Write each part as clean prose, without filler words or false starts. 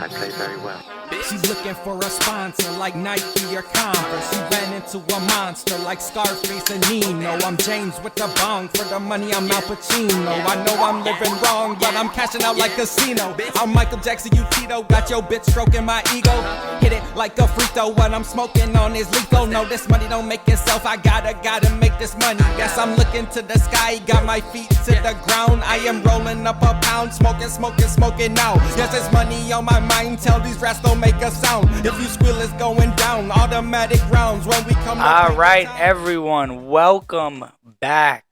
I play very well. She's looking for a sponsor like Nike or Converse. She ran into a monster like Scarface and Nino. I'm James with the bong. For the money, I'm Al Pacino. I know I'm living wrong, but I'm cashing out like casino. I'm Michael Jackson, you Tito. Got your bitch stroking my ego. Hit it like a free throw. What I'm smoking on is lethal. No, this money don't make itself. I gotta make this money. Yes, I'm looking to the sky. Got my feet to the ground. I am rolling up a pound. Smoking now. Yes, there's money on my mind. Tell these rats don't make a sound. If you squeal, it's going down. Automatic rounds when we come. All right, everyone, welcome back.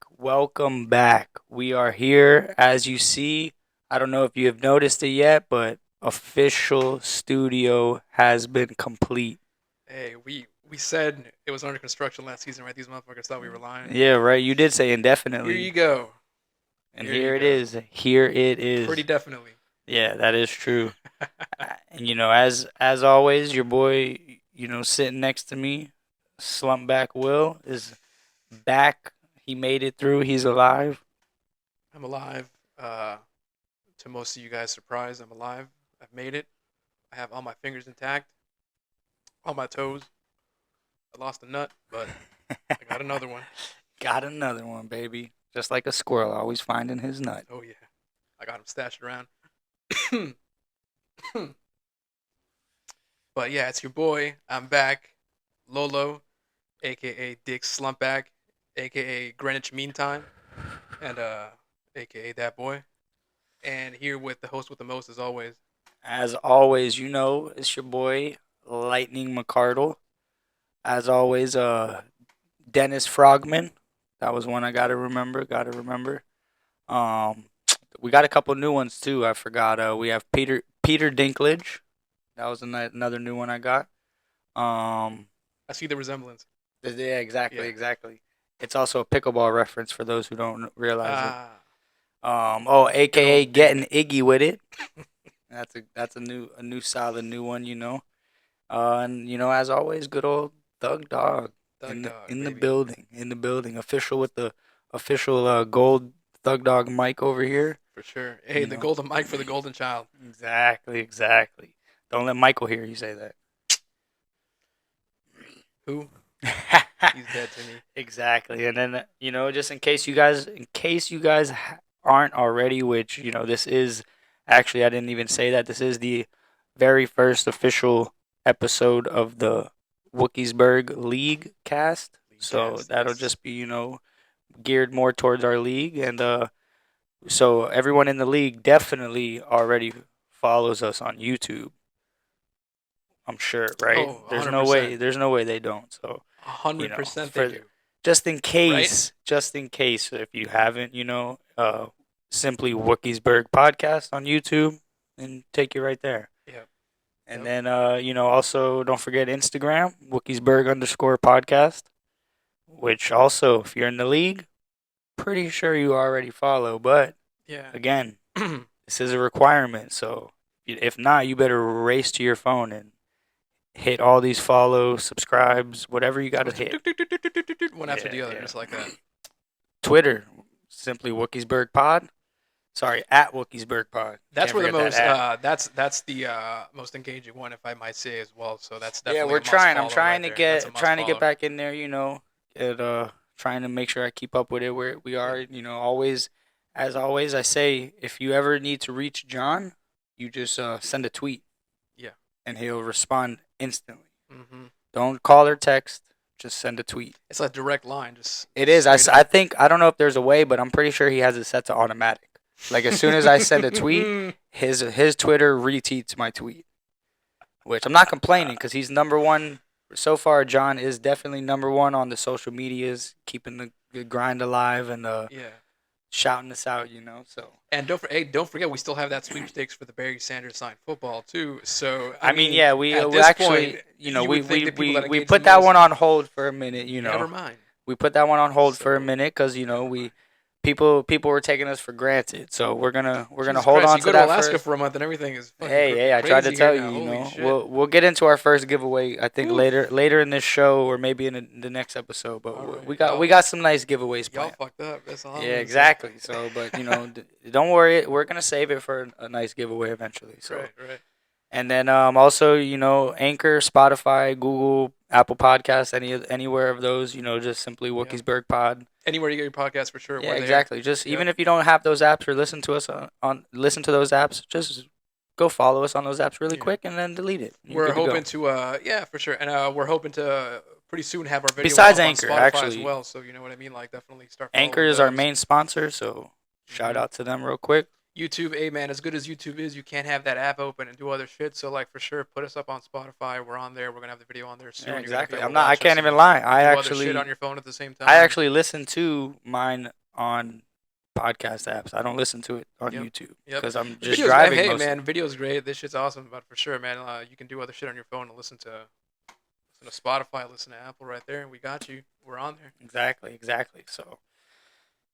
We are here, as you see. I don't know if you have noticed it yet, but official studio has been complete. Hey, we said it was under construction last season, right? These motherfuckers thought we were lying. Yeah, right. You did say indefinitely. Here you go. And here it is. Here it is. Pretty definitely. Yeah, that is true. And, as always, your boy, sitting next to me, Slump back Will, is back. He made it through. He's alive. I'm alive. To most of you guys' surprise, I'm alive. I've made it. I have all my fingers intact. All my toes. I lost a nut, but I got another one. Got another one, baby. Just like a squirrel, always finding his nut. Oh, yeah. I got him stashed around. But yeah, it's your boy. I'm back. Lolo, a.k.a. Dick Slumpback, a.k.a. Greenwich Meantime, and a.k.a. That Boy. And here with the host with the most, as always. As always, it's your boy, Lightning McCardle. As always, Dennis Frogman. That was one I gotta remember. We got a couple new ones too. I forgot. We have Peter Dinklage. That was another new one I got. I see the resemblance. Yeah, exactly. It's also a pickleball reference for those who don't realize it. AKA getting Iggy with it. That's a new solid new one. And as always, good old Thug Dog in the building. Official with the official gold Thug Dog mic over here. For sure. Hey, the golden mic for the golden child. Exactly. Don't let Michael hear you say that. Who? He's dead to me. Exactly. And then, just in case you guys aren't already, which, this is, actually, I didn't even say that. This is the very first official episode of the Wookiesburg Leaguecast. So that'll just be, geared more towards our league. And so everyone in the league definitely already follows us on YouTube. I'm sure, right? Oh, there's 100%. no way they don't. So 100% they do. Just in case, if you haven't, simply Wookiesburg Podcast on YouTube, and take you right there. Yeah. And then, also don't forget Instagram, Wookiesburg_podcast, which also, if you're in the league, pretty sure you already follow. But, again, this is a requirement. So if not, you better race to your phone and hit all these follow, subscribes, whatever you got to hit. One after the other, just like that. Twitter, simply Wookiesburg Pod. Sorry, at Wookiesburg Pod. That's where the most. That's the most engaging one, if I might say as well. So that's definitely. Yeah, we're trying. I'm trying to get back in there. Trying to make sure I keep up with it where we are. Always, as always, I say if you ever need to reach John, you just send a tweet. Yeah. And he'll respond instantly. Mm-hmm. Don't call or text. Just send a tweet. It's a direct line. It is. I think, I don't know if there's a way, but I'm pretty sure he has it set to automatic. Like, as soon as I send a tweet, his Twitter retweets my tweet. Which I'm not complaining, because he's number one. So far, John is definitely number one on the social medias, keeping the grind alive and shouting us out, so. And don't forget, we still have that sweepstakes for the Barry Sanders signed football too. So we actually, we put that one on hold for a minute. Never mind. We put that one on hold for a minute because people were taking us for granted. So we're gonna hold on to that. You go to Alaska for a month and everything is. Hey, I tried to tell you. We'll get into our first giveaway. I think later in this show or maybe in the next episode. But we got some nice giveaways planned. Y'all fucked up. That's all. Yeah, exactly. So, but don't worry, we're gonna save it for a nice giveaway eventually. So. Right. And then also, Anchor, Spotify, Google, Apple Podcasts, anywhere of those, just simply Wookiesburg Pod. Anywhere you get your podcast, for sure. Yeah, we're there. exactly. Just Yep. even if you don't have those apps or listen to us listen to those apps, just go follow us on those apps really Yeah. quick and then delete it. You're We're good to go. hoping to, yeah, for sure, and we're hoping to pretty soon have our video Besides up Anchor, on Spotify actually. as well. So you know what I mean. Like, definitely start. Anchor following is our those. main sponsor, so shout Mhm. out to them real quick. YouTube, hey man, as good as YouTube is, you can't have that app open and do other shit. So like, for sure, put us up on Spotify. We're on there. We're gonna have the video on there soon. Yeah, You're gonna be exactly. able I'm to not. I watch can't us even and lie. do I other actually, shit on your phone at the same time. I actually listen to mine on podcast apps. I don't listen to it on Yep. YouTube Yep. because I'm The just video's, driving. hey mostly. man, video's great. This shit's awesome, but for sure, man, you can do other shit on your phone and listen to Spotify, listen to Apple right there, and we got you. We're on there. Exactly. So,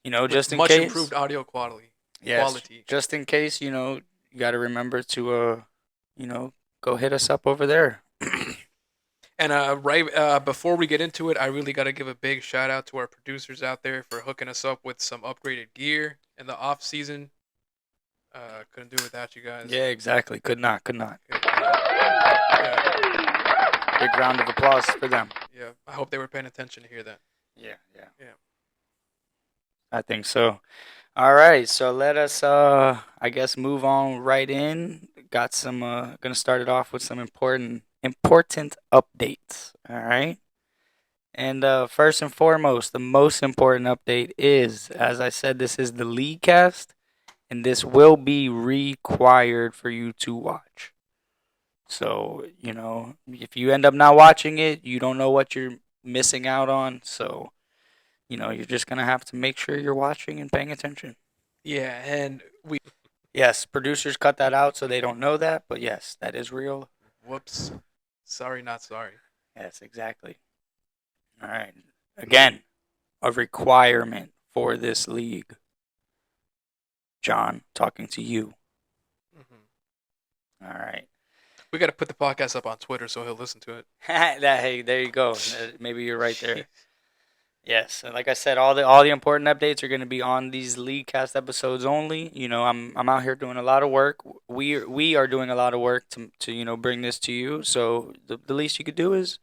With just in much case. improved audio quality. Yes, Quality. just in case, you got to remember to, go hit us up over there. And before we get into it, I really got to give a big shout out to our producers out there for hooking us up with some upgraded gear in the off season. Couldn't do it without you guys. Yeah, exactly. Could not. Yeah, Big round of applause for them. yeah. I hope they were paying attention to hear that. Yeah. Yeah. I think so. All right, so let us, I guess, move on right in. Got some, gonna start it off with some important updates. All right, and first and foremost, the most important update is, as I said, this is the Leaguecast, and this will be required for you to watch. So if you end up not watching it, you don't know what you're missing out on. So you're just gonna have to make sure you're watching and paying attention. Yeah, and we. Yes, producers cut that out so they don't know that, but yes, that is real. Whoops. Sorry, not sorry. Yes, exactly. All right. Again, a requirement for this league. John, talking to you. Mm-hmm. All right. We got to put the podcast up on Twitter so he'll listen to it. Hey, there you go. Maybe you're right there. Yes, and like I said, all the important updates are going to be on these Leaguecast episodes only. I'm out here doing a lot of work. We are doing a lot of work to bring this to you. So the least you could do is,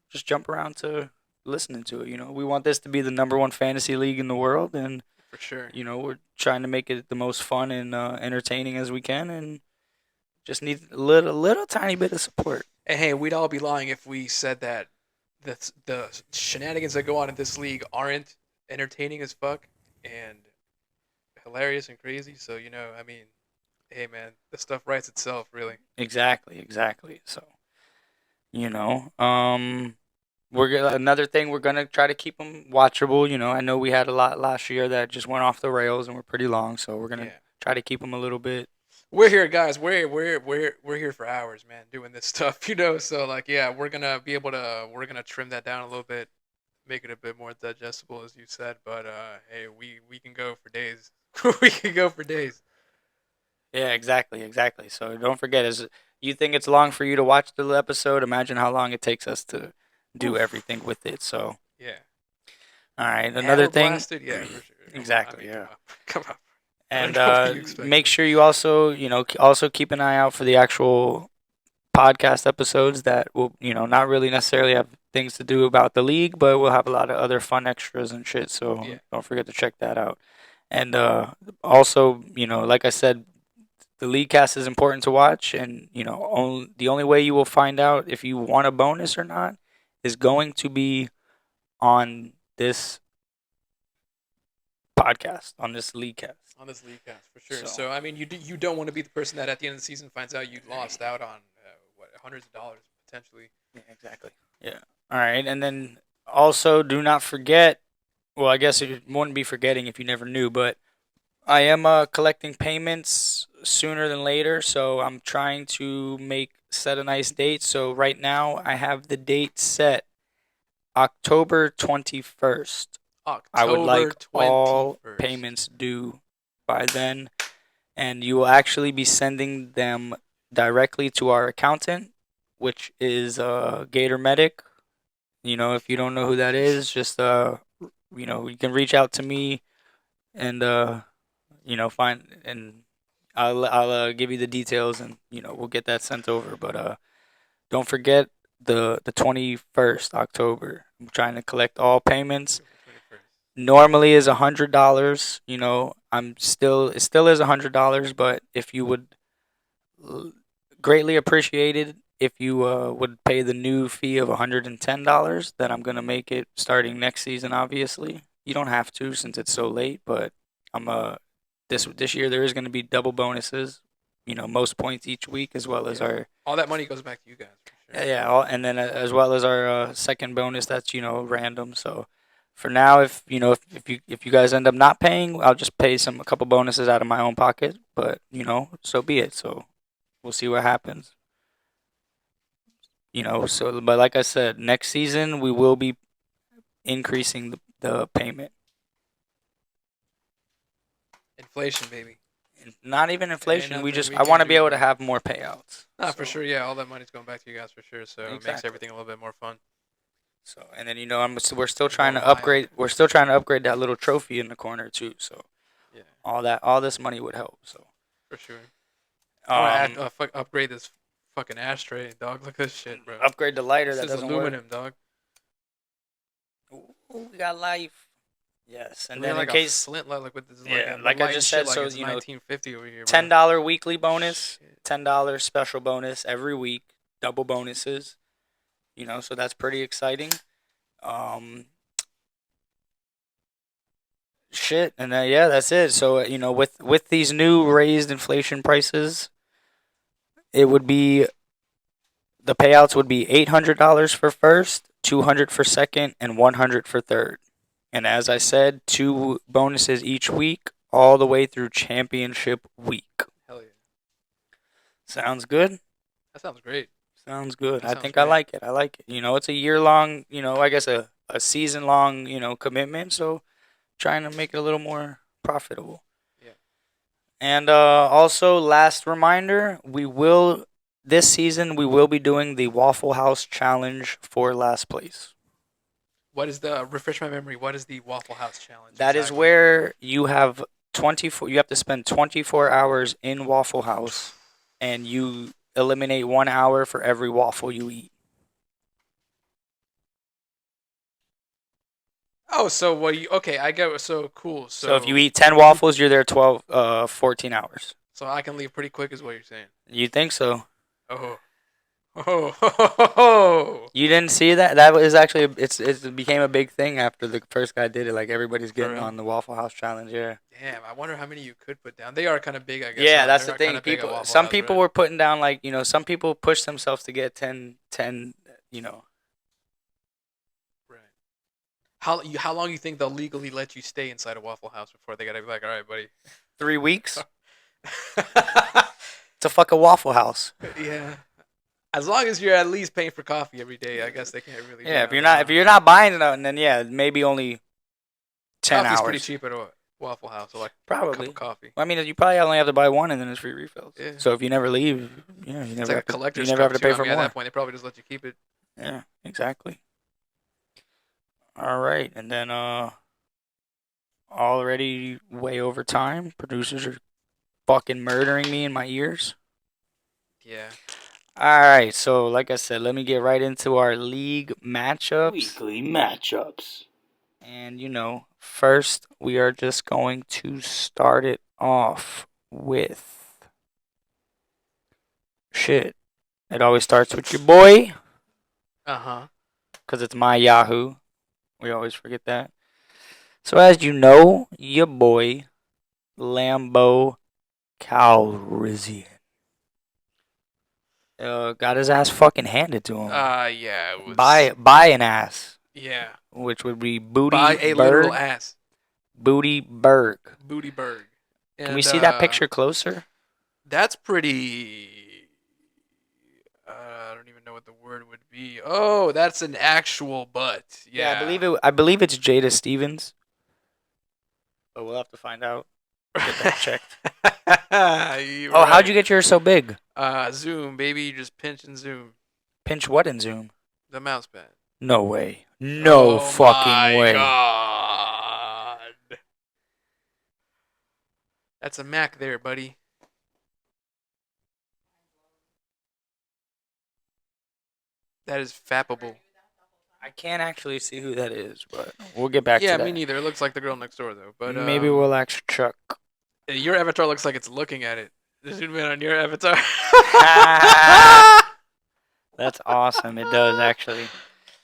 just jump around to listening to it. We want this to be the #1 fantasy league in the world, and For sure. we're trying to make it the most fun and entertaining as we can, and just need a little tiny bit of support. And hey, we'd all be lying if we said that the shenanigans that go on in this league aren't entertaining as fuck and hilarious and crazy. So, I mean, hey, man, the stuff writes itself, really. Exactly. So, another thing, we're gonna try to keep them watchable. I know we had a lot last year that just went off the rails and were pretty long, so we're gonna try to keep them a little bit. We're here, guys. We're here for hours, man, doing this stuff, So like, yeah, we're gonna trim that down a little bit, make it a bit more digestible, as you said. But hey, we can go for days. We can go for days. Yeah, exactly. So don't forget, as you think it's long for you to watch the episode, imagine how long it takes us to do everything with it. So yeah. All right, another thing. Blasted? Yeah, for sure. Exactly. I mean, Yeah. Come on. And What do you expect? make sure you also keep an eye out for the actual podcast episodes that will not really necessarily have things to do about the league, but we'll have a lot of other fun extras and shit. So don't forget to check that out. And also, like I said, the Leaguecast is important to watch, and the only way you will find out if you want a bonus or not is going to be on this podcast, on this Leaguecast. On this Leaguecast, for sure. So I mean, you don't want to be the person that at the end of the season finds out you lost out on hundreds of dollars potentially. Yeah, exactly. Yeah. All right, and then also do not forget. Well, I guess it wouldn't be forgetting if you never knew, but I am collecting payments sooner than later, so I'm trying to set a nice date. So right now I have the date set October 21st. I would like all payments due by then, and you will actually be sending them directly to our accountant, which is Gator Medic. If you don't know who that is, just you can reach out to me and find, and I'll give you the details, and we'll get that sent over. But don't forget the 21st October. I'm trying to collect all payments. Normally is $100. It still is $100, but if you would greatly appreciate it if you would pay the new fee of $110, then I'm gonna make it starting next season. Obviously, you don't have to since it's so late, but I'm this year there is gonna be double bonuses. Most points each week, as well as our all that money goes back to you guys. For sure. and then as well as our second bonus that's random. So for now, if you guys end up not paying, I'll just pay a couple bonuses out of my own pocket. But so be it. So we'll see what happens. But like I said, next season we will be increasing the payment. Inflation, baby. Not even inflation. I can want to be do, able to have more payouts. For sure. Yeah, all that money's going back to you guys for sure. So it makes everything a little bit more fun. So and then we're still trying to upgrade. We're still trying to upgrade that little trophy in the corner too. So yeah, all this money would help. So for sure. I want to upgrade this fucking ashtray, dog. Look at this shit, bro. Upgrade the lighter. This that is doesn't aluminum, work. dog. Ooh, we got life. Yes, and then then like in case flint light, like with this, like I just said, like so it's 1950 over here. $10 weekly bonus, $10 special bonus every week, double bonuses. So that's pretty exciting. Shit, and that's it. So with these new raised inflation prices, it would be the payouts would be $800 for first, $200 for second, and $100 for third. And as I said, 2 bonuses each week, all the way through championship week. Hell yeah. Sounds good? That sounds great. Sounds good. I like it. I like it. It's a year-long, I guess a season-long, commitment. So trying to make it a little more profitable. Yeah. And also, last reminder, this season, we will be doing the Waffle House Challenge for last place. What is refresh my memory, what is the Waffle House Challenge? That is where you have you have to spend 24 hours in Waffle House, and you eliminate 1 hour for every waffle you eat. Oh, so okay, I get it. So cool. So if you eat 10 waffles, you're there 14 hours. So I can leave pretty quick is what you're saying. You think so? Oh. You didn't see that? That was actually it became a big thing after the first guy did it. Like everybody's getting on the Waffle House challenge. Yeah. Damn, I wonder how many you could put down. They are kind of big, I guess. Yeah, that's the thing. Some people were putting down like some people push themselves to get 10. Right. How long you think they'll legally let you stay inside a Waffle House before they gotta be like, all right, buddy? 3 weeks. It's a fucking Waffle House. Yeah. As long as you're at least paying for coffee every day, I guess they can't really. Yeah, if you're not buying nothing, then maybe only 10 Coffee's hours. pretty cheap at a Waffle House, so like probably a cup of coffee. Well, I mean, you probably only have to buy one, and then it's free refills. Yeah. So if you never leave, you never it's like a collector's you never have to pay for more. At that point, they probably just let you keep it. Yeah, exactly. All right, and then already way over time. Producers are fucking murdering me in my ears. Yeah. All right, so like I said, let me get right into our league matchups. Weekly matchups. And first we are just going to start it off with shit. It always starts with your boy. Because it's my Yahoo. We always forget that. So as you know, your boy, Lambo Calrissian. Got his ass fucking handed to him. Yeah. It was... By an ass. Yeah. Which would be Booty By a Berg. literal ass. Booty Berg. Booty Berg. Can we see that picture closer? That's pretty... I don't even know what the word would be. Oh, that's an actual butt. Yeah. I believe it's Jada Stevens. But we'll have to find out. Get that checked. How'd you get yours so big? Zoom, baby. You just pinch and zoom. Pinch what in Zoom? The mouse pad. No way. No fucking way. God. That's a Mac there, buddy. That is fappable. I can't actually see who that is, but we'll get back to Yeah, that. me neither. It looks like the girl next door though. But Maybe we'll ask Chuck. your avatar looks like it's looking at it. This should be on your avatar. That's awesome. It does actually.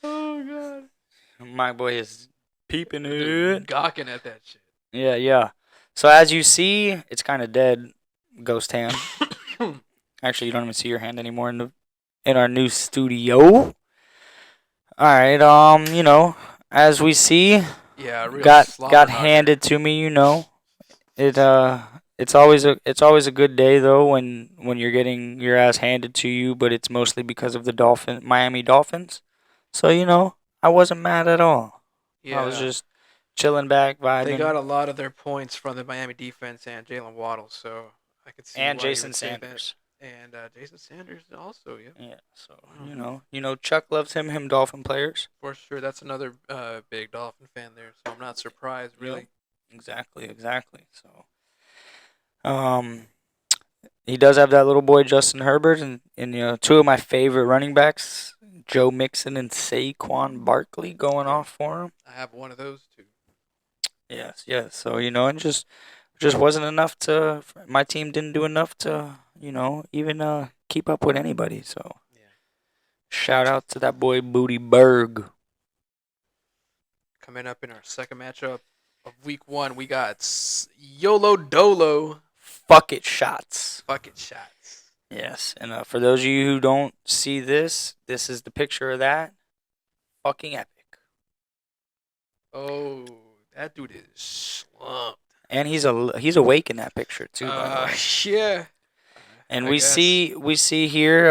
Oh god. My boy is peeping Dude, it. gawking at that shit. Yeah. So as you see, it's kind of dead, ghost hand. Actually, you don't even see your hand anymore in our new studio. All right. As we see, Yeah, real got slobber knocker. handed to me. It's always a good day though when you're getting your ass handed to you, but it's mostly because of the Miami Dolphins. So I wasn't mad at all. Yeah. I was just chilling back, vibing. They got a lot of their points from the Miami defense and Jalen Waddle, so I could see and why you Jason would say that. Sanders. And Jason Sanders also, yeah. Yeah, so Chuck loves him Dolphin players. For sure, that's another big Dolphin fan there, so I'm not surprised, really. Exactly. So, he does have that little boy Justin Herbert, and two of my favorite running backs, Joe Mixon and Saquon Barkley, going off for him. I have one of those two. Yes. So and just wasn't enough to. My team didn't do enough to even keep up with anybody. So shout out to that boy Booty Berg. Coming up in our second matchup of week 1, we got YOLO Dolo. Fuck it shots. Bucket shots. Yes, and for those of you who don't see this is the picture of that. Fucking epic. Oh, that dude is slumped. And he's awake in that picture too. By the way. Yeah. And I we guess. see here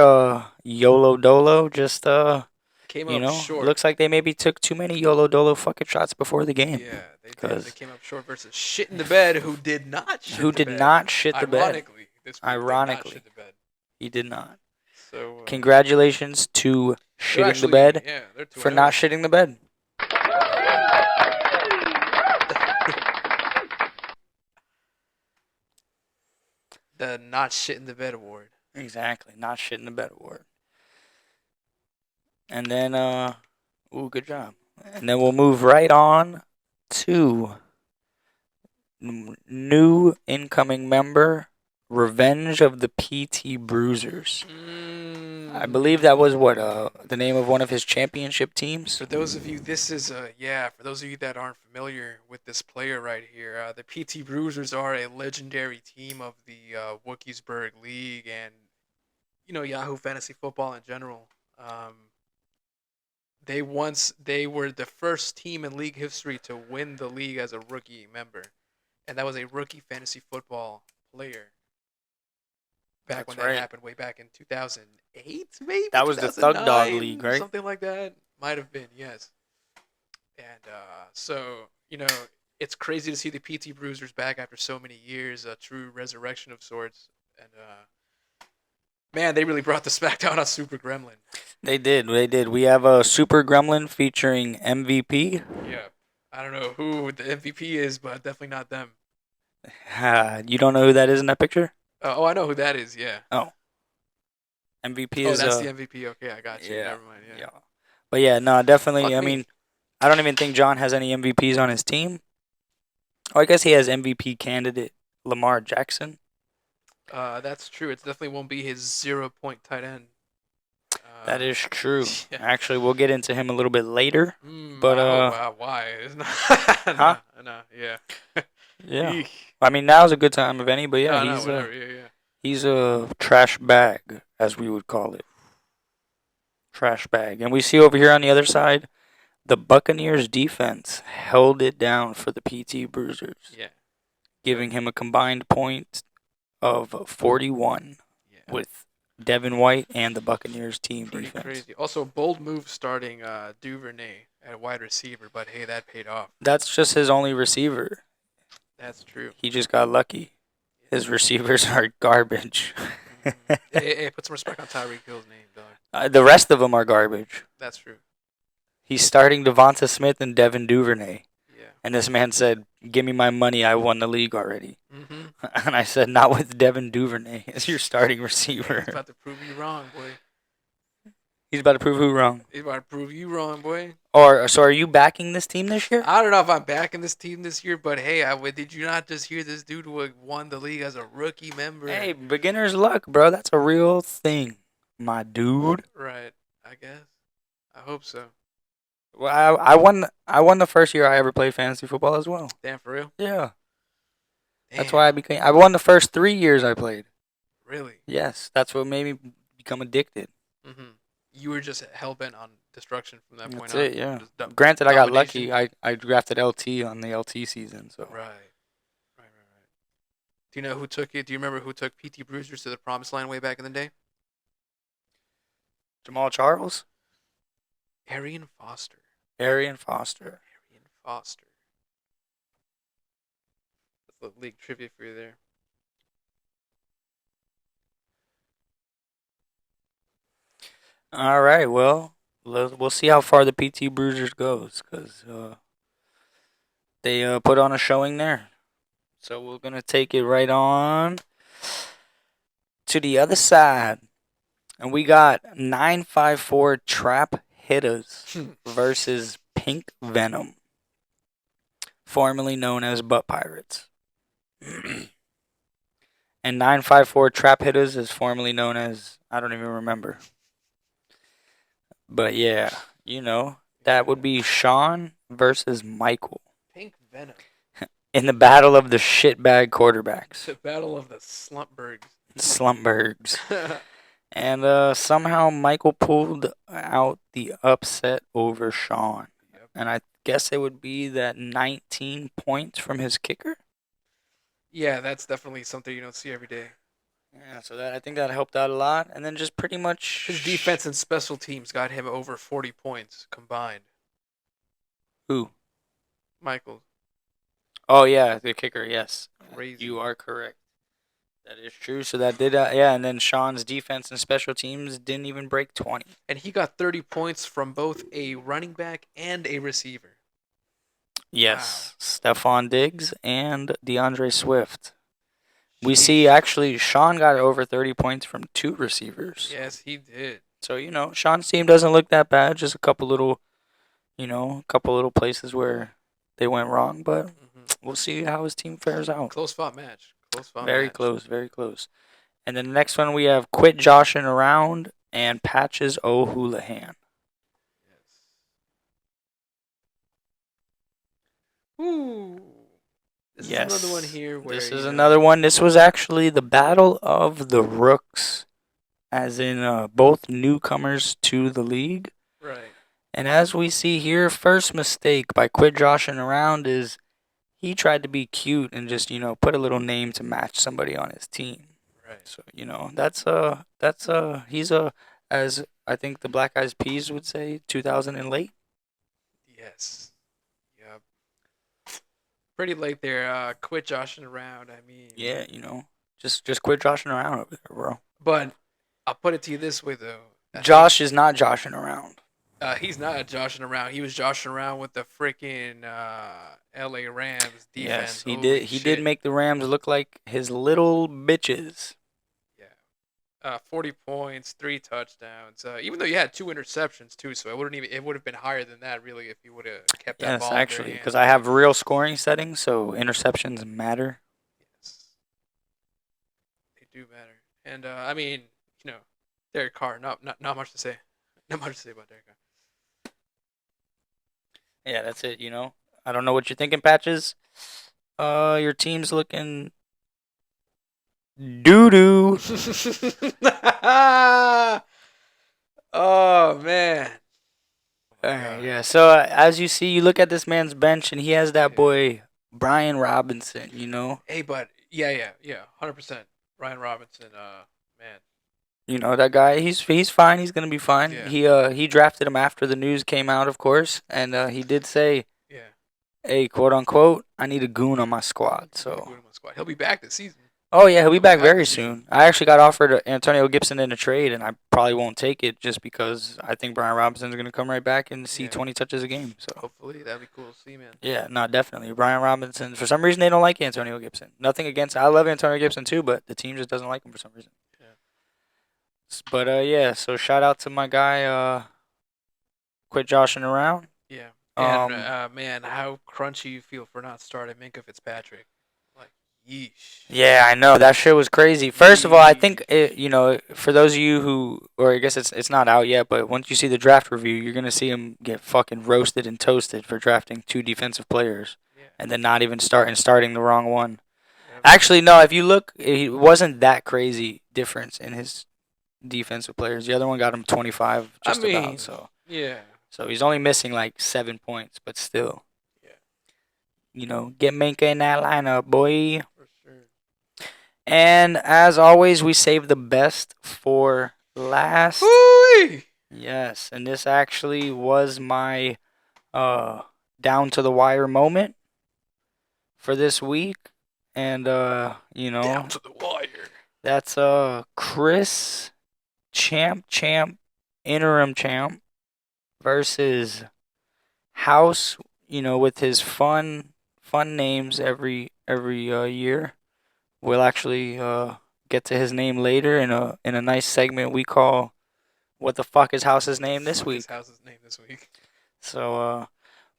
YOLO Dolo just Came up short. looks like they maybe took too many YOLO Dolo fucking shots before the game. Yeah, they did. They came up short versus Shit in the Bed, who did not shit the bed. not shit the bed. Ironically, this group did not Ironically. shit the bed. He did not. So Congratulations to they're shitting actually- the bed yeah, they're for not shitting the bed. the Not Shit in the Bed award. Exactly, not shitting the bed award. And then good job. And then we'll move right on to new incoming member, Revenge of the PT Bruisers. I believe that was the name of one of his championship teams. For those of you, this is for those of you that aren't familiar with this player right here, the PT Bruisers are a legendary team of the Wookiesburg League and Yahoo Fantasy Football in general. They were the first team in league history to win the league as a rookie member, and that was a rookie fantasy football player. Back when that happened, way back in 2008, maybe. That was the Thug Dog 2009, League, right? Something like that. Might have been, yes. And so it's crazy to see the PT Bruisers back after so many years, a true resurrection of sorts. And man, they really brought the smackdown on Super Gremlin. They did. We have a Super Gremlin featuring MVP. Yeah, I don't know who the MVP is, but definitely not them. You don't know who that is in that picture? I know who that is. Yeah. MVP is. That's the MVP. Okay, I got you. Yeah, Never mind. Yeah. But yeah, no, definitely. Fuck I me. mean, I don't even think John has any MVPs on his team. Oh, I guess he has MVP candidate Lamar Jackson. That's true. It definitely won't be his 0-point tight end. That is true. Yeah. Actually, we'll get into him a little bit later. But why? It's not, Huh? No, yeah. Yeah. Eek. I mean, now's a good time of any. But yeah, No, he's whatever. Yeah. he's a trash bag, as we would call it. Trash bag. And we see over here on the other side, the Buccaneers defense held it down for the PT Bruisers, Yeah. giving him a combined point of 41 Yeah. with Devin White and the Buccaneers team Pretty defense. crazy. Also, bold move starting Duvernay at wide receiver, but hey, that paid off. That's just his only receiver. That's true. He just got lucky. His receivers are garbage. hey, put some respect on Tyreek Hill's name, dog. The rest of them are garbage. That's true. He's starting Devonta Smith and Devin Duvernay. Yeah. And this man said, "Give me my money. I won the league already." Mm-hmm. And I said, "Not with Devin Duvernay as your starting receiver." He's about to prove you wrong, boy. He's about to prove who wrong. He's about to prove you wrong, boy. So are you backing this team this year? I don't know if I'm backing this team this year, but hey, did you not just hear this dude who won the league as a rookie member? Hey, beginner's luck, bro. That's a real thing, my dude. Right. I guess. I hope so. Well, I won the first year I ever played fantasy football as well. Damn, for real? Yeah. That's Damn. why I won the first 3 years I played. Really? Yes, that's what made me become addicted. Mm-hmm. You were just hell-bent on destruction from that point That's on. it, yeah. Just Granted, I got domination. lucky. I drafted LT on the LT season, so. Right. Do you know who took it? Do you remember who took PT Bruisers to the promised land way back in the day? Jamal Charles? Arian Foster. Arian Foster. Arian Foster. That's a little league trivia for you there. All right, well, we'll see how far the PT Bruisers goes, because they put on a showing there. So we're going to take it right on to the other side. And we got 954 Trap Hitters versus Pink Venom, formerly known as Butt Pirates. And 954 Trap Hitters is formerly known as, I don't even remember. But yeah, that would be Sean versus Michael Pink Venom. in the battle of the shitbag quarterbacks. The battle of the Slumpbergs. Slumpbergs. And somehow Michael pulled out the upset over Sean. Yep. And I guess it would be that 19 points from his kicker. Yeah, that's definitely something you don't see every day. Yeah, so I think that helped out a lot. And then just pretty much His defense and special teams got him over 40 points combined. Who? Michael. Oh, yeah, the kicker, yes. Crazy. You are correct. That is true. So that did, and then Sean's defense and special teams didn't even break 20. And he got 30 points from both a running back and a receiver. Yes. Wow. Stephon Diggs and DeAndre Swift. We see, actually, Sean got over 30 points from 2 receivers. Yes, he did. So, Sean's team doesn't look that bad. Just a couple little places where they went wrong. But we'll see how his team fares out. Close fought match. Very close, very close. And then the next one we have Quit Joshing Around and Patches O'Houlihan. Yes. Ooh. This is another one here where this is another one. This was actually the battle of the rooks, as in both newcomers to the league. Right. And as we see here, first mistake by Quit Joshing Around is he tried to be cute and just, put a little name to match somebody on his team. Right. So, he's as I think the Black Eyed Peas would say, 2000 and late. Yes. Yep. Pretty late there. Quit joshing around. I mean. Yeah, just quit joshing around over there, bro. But I'll put it to you this way, though. Josh is not joshing around. He's not joshing around. He was joshing around with the freaking L.A. Rams defense. Yes, he did. He did make the Rams look like his little bitches. Yeah, 40 points, 3 touchdowns. Even though you had 2 interceptions too, so it would have been higher than that really if you would have kept that ball. Yes, actually, because I have real scoring settings, so interceptions matter. Yes, they do matter. And I mean, Derek Carr. Not much to say. Not much to say about Derek Carr. Yeah, that's it, I don't know what you're thinking, Patches. Your team's looking doo-doo. Oh, man. All right, yeah. So, as you see, you look at this man's bench, and he has that boy, Brian Robinson, Hey, but, yeah, 100%. Brian Robinson, man. That guy, he's fine. He's going to be fine. Yeah. He drafted him after the news came out, of course, and he did say, hey, quote unquote, I need a goon on my squad. So he'll be back this season. Oh yeah, he'll be back very soon. I actually got offered Antonio Gibson in a trade, and I probably won't take it just because I think Brian Robinson's going to come right back and see 20 touches a game. So hopefully that'd be cool to see, man. Yeah, no, definitely. Brian Robinson. For some reason, they don't like Antonio Gibson. Nothing against. I love Antonio Gibson too, but the team just doesn't like him for some reason. But yeah, so shout out to my guy. Quit joshing around. Yeah. And Um, man, how crunchy you feel for not starting Minka Fitzpatrick? Like, yeesh. Yeah, I know that shit was crazy. First of all, I think Yeesh. for those of you who, or I guess it's not out yet, but once you see the draft review, you're gonna see him get fucking roasted and toasted for drafting two defensive players Yeah. and then not even starting the wrong one. Yep. Actually, no. If you look, it wasn't that crazy difference in his defensive players. The other one got him 25, just about. Yeah. So he's only missing like 7 points, but still, Yeah. get Minka in that lineup, boy. For sure. And as always, we save the best for last. Woo-wee! Yes, and this actually was my down to the wire moment for this week. And Down to the wire. that's Chris champ interim champ versus House, with his fun names every year. We'll actually get to his name later in a nice segment we call "What the fuck is House's name this week?" His house's name this week. So,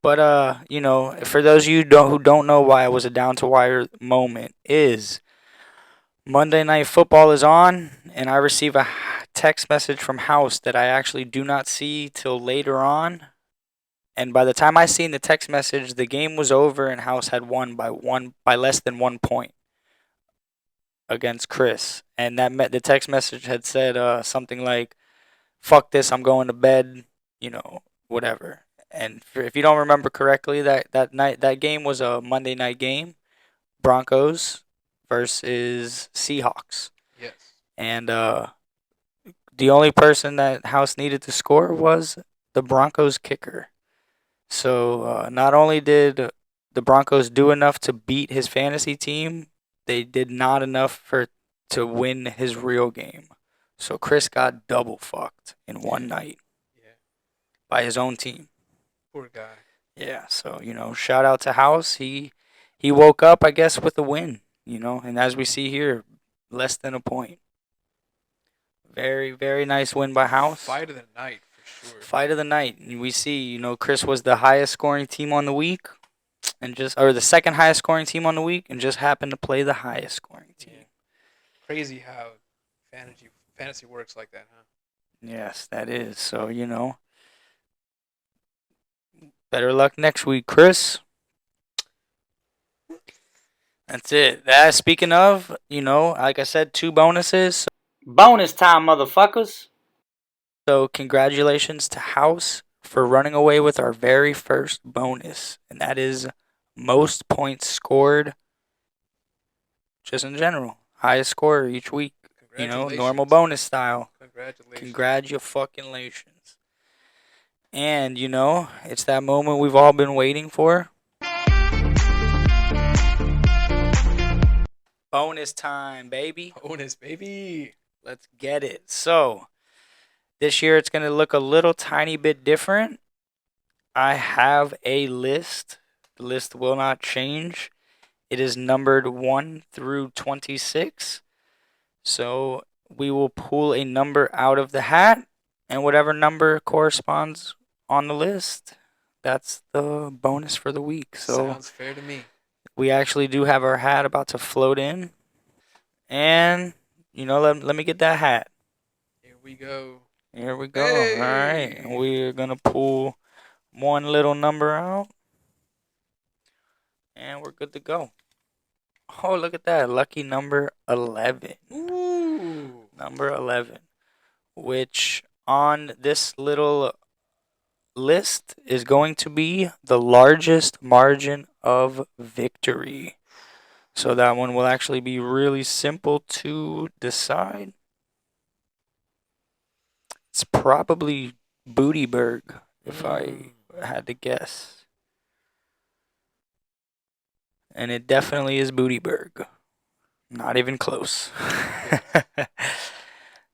for those of you who don't know why it was a down to wire moment, is Monday Night Football is on, and I receive a text message from House that I actually do not see till later on. And by the time I seen the text message, the game was over and House had won by less than 1 point against Chris. And the text message had said something like, "Fuck this, I'm going to bed," whatever. And if you don't remember correctly, that game was a Monday night game, Broncos versus Seahawks. Yes. And the only person that House needed to score was the Broncos kicker. So not only did the Broncos do enough to beat his fantasy team, they did not enough to win his real game. So Chris got double fucked in one night by his own team. Poor guy. Yeah, so shout out to House. He woke up, I guess, with a win. And as we see here, less than a point. Very, very nice win by House. Fight of the night, for sure. Fight of the night. And we see, Chris was the highest scoring team on the week, or the second highest scoring team on the week, and just happened to play the highest scoring team. Yeah. Crazy how fantasy works like that, huh? Yes, that is. So, better luck next week, Chris. That's it. Speaking of, like I said, 2 bonuses. Bonus time, motherfuckers. So congratulations to House for running away with our very first bonus. And that is most points scored just in general. Highest scorer each week. Normal bonus style. Congratulations. And, it's that moment we've all been waiting for. Bonus time, baby. Bonus, baby. Let's get it. So, this year it's going to look a little tiny bit different. I have a list. The list will not change. It is numbered 1 through 26. So, we will pull a number out of the hat, and whatever number corresponds on the list, that's the bonus for the week. So sounds fair to me. We actually do have our hat about to float in. And, let me get that hat. Here we go. Hey. All right. We're going to pull one little number out. And we're good to go. Oh, look at that. Lucky number 11. Ooh. Number 11. Which on this little list is going to be the largest margin of victory. So that one will actually be really simple to decide. It's probably Bootyberg, if I had to guess. And it definitely is Bootyberg. Not even close.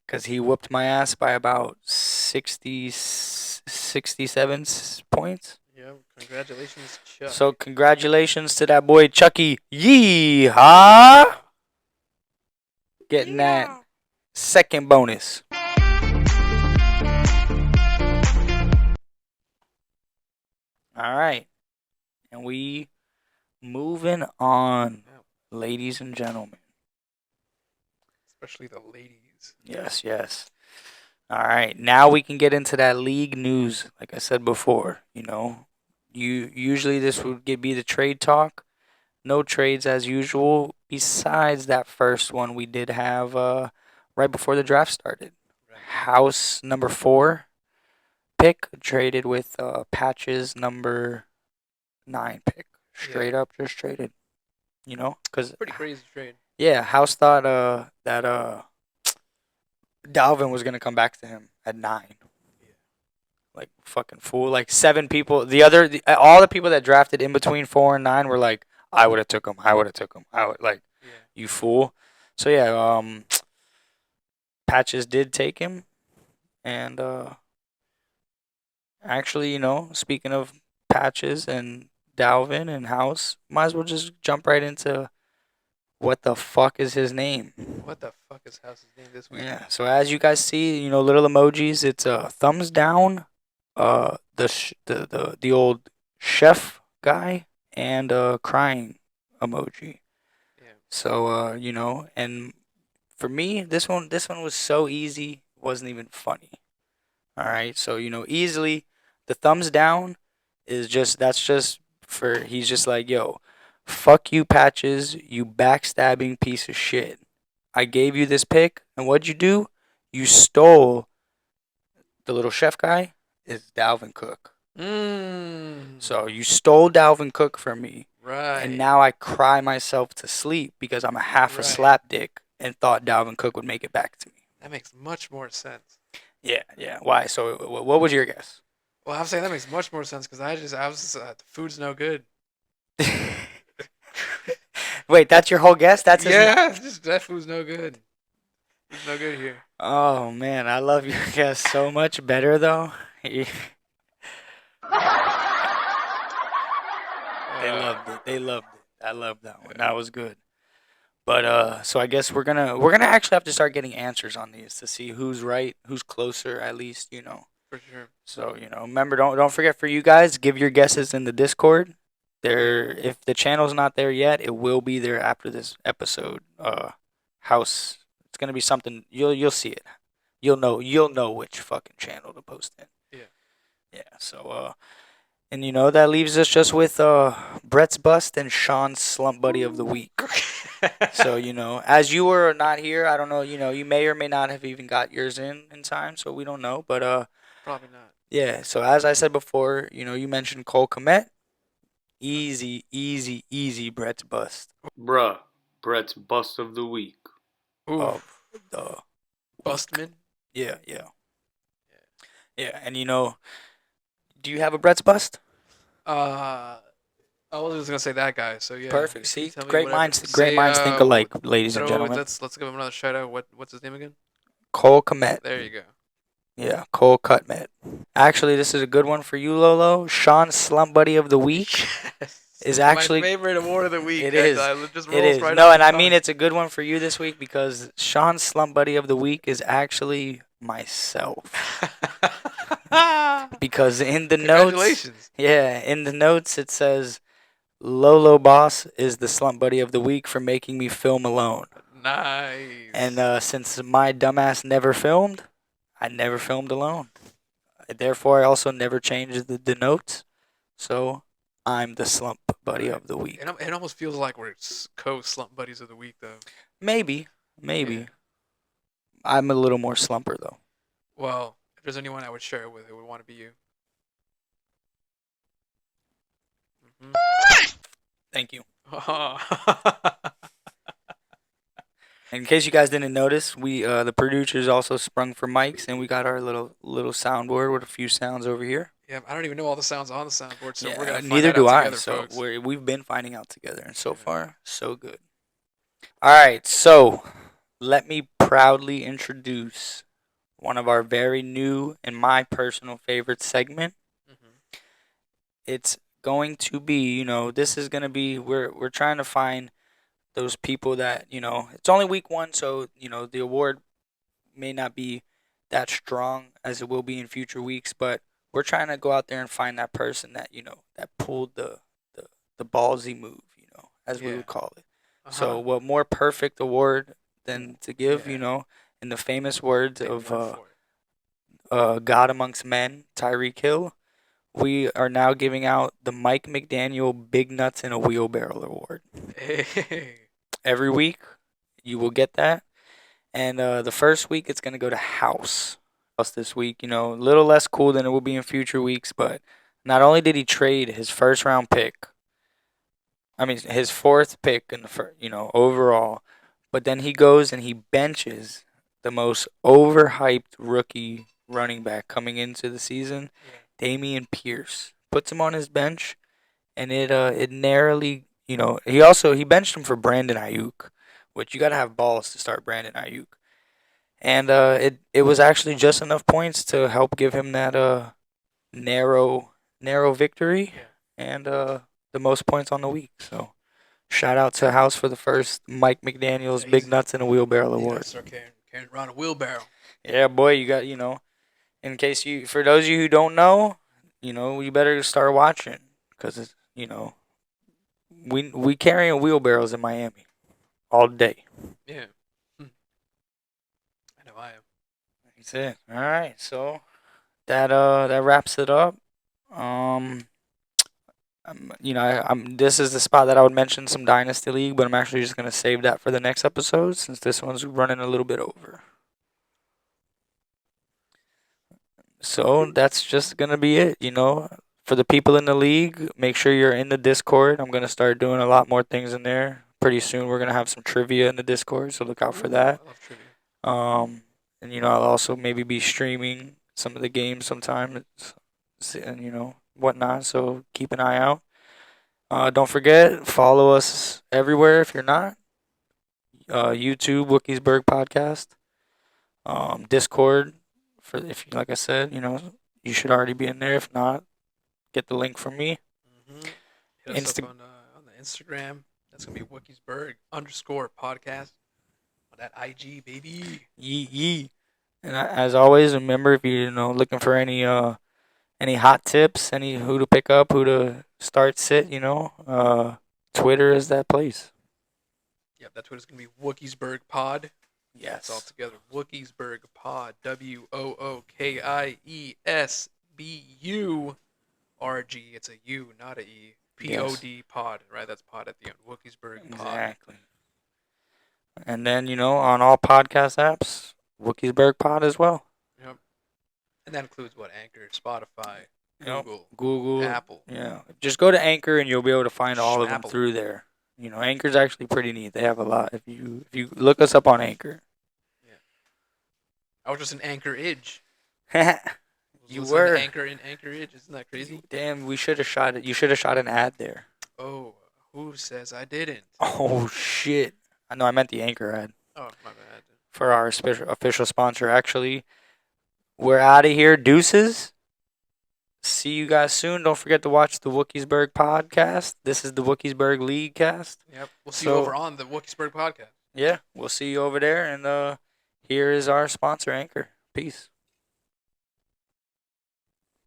Because he whooped my ass by about 67 points. Yeah, congratulations, Chuck. So congratulations to that boy Chucky. Yeehaw! Getting that second bonus. All right. And we moving on, Yeah. ladies and gentlemen. Especially the ladies. Yes, yes. All right. Now we can get into that league news. Like I said before, usually this would be the trade talk. No trades as usual. Besides that first one we did have right before the draft started. Right. House number 4 pick traded with Patches number 9 pick. Straight up just traded. Because Pretty crazy trade. yeah, House thought that Dalvin was gonna come back to him at 9. Yeah. Like fucking fool. Like 7 people. All the people that drafted in between 4 and 9 were like, I would have took him. I would have took him. Yeah. You fool. So yeah, Patches did take him, and actually, speaking of Patches and Dalvin and House, might as well just jump right into what the fuck is his name. What the fuck is House's name this week? Yeah. So as you guys see, little emojis. It's a thumbs down, the old chef guy, and a crying emoji. Yeah. So and for me, this one was so easy, it wasn't even funny. All right. So easily, the thumbs down that's just for he's just like, yo, fuck you, Patches, you backstabbing piece of shit. I gave you this pick, and what'd you do? You stole the little chef guy is Dalvin Cook. So you stole Dalvin Cook from me, Right. and now I cry myself to sleep because I'm a half a Right. slapdick and thought Dalvin Cook would make it back to me. That makes much more sense. Yeah, yeah. Why? So what was your guess? Well, I'm saying that makes much more sense because I was just, the food's no good. Wait, that's your whole guess? That's his Yeah, just that food's no good. It's no good here. Oh man, I love your guess so much better though. They loved it. They loved it. I love that one. That was good. But so I guess we're gonna actually have to start getting answers on these to see who's right, who's closer at least, For sure. So, remember, don't forget, for you guys, give your guesses in the Discord. If the channel's not there yet, it will be there after this episode. House, it's gonna be something you'll see it. You'll know which fucking channel to post in. Yeah. Yeah. So and that leaves us just with Brett's bust and Sean's slump buddy of the week. So as you were not here, I don't know. You may or may not have even got yours in time, so we don't know. But Probably not. yeah. So as I said before, you mentioned Cole Kmet. Easy Brett's bust. Bruh, Brett's bust of the week. Ooh. Of the Bustman. yeah. And do you have a Brett's bust? I was just gonna say that guy. So yeah. Perfect. If you See, tell me great whatever- minds say, think alike, ladies and throw- gentlemen. Let's give him another shout out. What's his name again? Cole Kmet. There you go. Yeah, Cole Kmet. Actually, this is a good one for you, Lolo. Sean's slump buddy of the week is actually my favorite award of the week. It is. Just It rolls is. right No, off and the I mean tongue. it's a good one for you this week because Sean's slump buddy of the week is actually myself. Because in the notes, Congratulations. yeah, in the notes it says Lolo Boss is the slump buddy of the week for making me film alone. Nice. And since my dumbass never filmed, I never filmed alone. Therefore, I also never changed the notes. So I'm the slump buddy of the week. It almost feels like we're co-slump buddies of the week, though. Maybe. Yeah. I'm a little more slumper though. Well, if there's anyone I would share it with, it would want to be you. Thank you. Mm-hmm. In case you guys didn't notice, we the producers also sprung for mics, and we got our little soundboard with a few sounds over here. Yeah, I don't even know all the sounds on the soundboard, so we're Yeah, gonna find neither that do out I. together, So folks. we've been finding out together, and so far, so good. All right, so let me proudly introduce one of our very new and my personal favorite segment. Mhm. It's going to be, this is going to be we're trying to find those people that, it's only week 1, so, the award may not be that strong as it will be in future weeks, but we're trying to go out there and find that person that that pulled the ballsy move, as we Yeah. would call it. Uh-huh. So what more perfect award than to give, Yeah. in the famous words Take a of word for it. God amongst men, Tyreek Hill, we are now giving out the Mike McDaniel Big Nuts in a Wheelbarrow Award. Hey. Every week, you will get that. And the first week, it's going to go to House. House this week, a little less cool than it will be in future weeks. But not only did he trade his first round pick, I mean, his fourth pick in the overall, but then he goes and he benches the most overhyped rookie running back coming into the season, Yeah. Damian Pierce. Puts him on his bench, and it narrowly, he benched him for Brandon Ayuk, which you got to have balls to start Brandon Ayuk. And it was actually just enough points to help give him that narrow victory, Yeah. and the most points on the week. So shout out to House for the first Mike McDaniel's Yeah, Big he's- Nuts in a Wheelbarrow You gotta Award. start carrying around a wheelbarrow. Yeah, boy, you got in case for those of you who don't know, you better start watching, because it's we carrying wheelbarrows in Miami all day. Yeah. I know I am. That's it. All right, so that wraps it up. This is the spot that I would mention some Dynasty League, but I'm actually just gonna save that for the next episode since this one's running a little bit over. So that's just gonna be it. For the people in the league, make sure you're in the Discord. I'm gonna start doing a lot more things in there. Pretty soon, we're gonna have some trivia in the Discord, so look out for Ooh, that. I love trivia. And I'll also maybe be streaming some of the games sometime, and whatnot. So keep an eye out. Don't forget, follow us everywhere if you're not. YouTube, Wookiesburg Podcast. Discord, like I said, you should already be in there. If not, get the link from me. Hit us up on the Instagram. That's gonna be Wookiesburg_podcast on that IG, baby. Yee. And as always, remember, if you're looking for any hot tips, any who to pick up, who to start, sit, Twitter is that place. Yep, that's what it's gonna be. Wookiesburg Pod. Yes. It's all together. Wookiesburg Pod. WOOKIESBURG. It's a U, not a E. POD Pod. Right? That's pod at the end. Wookiesburg Pod. Exactly. And then on all podcast apps, Wookiesburg Pod as well. Yep. And that includes what? Anchor, Spotify, Yep. Google, Google, Apple. Yeah. Just go to Anchor and you'll be able to find all of them Schnapple. through there. Anchor's actually pretty neat. They have a lot. If you look us up on Anchor. I was just in Anchorage. You Was were. in Anchor in Anchorage. Isn't that crazy? Damn, we should have shot it. You should have shot an ad there. Oh, who says I didn't? Oh shit! I know. I meant the Anchor ad Oh, my bad. for our official sponsor. Actually, we're out of here. Deuces. See you guys soon. Don't forget to watch the Wookiesburg podcast. This is the Wookiesburg Leaguecast. Yep. We'll see you over on the Wookiesburg podcast. Yeah, we'll see you over there. And here is our sponsor, Anchor. Peace.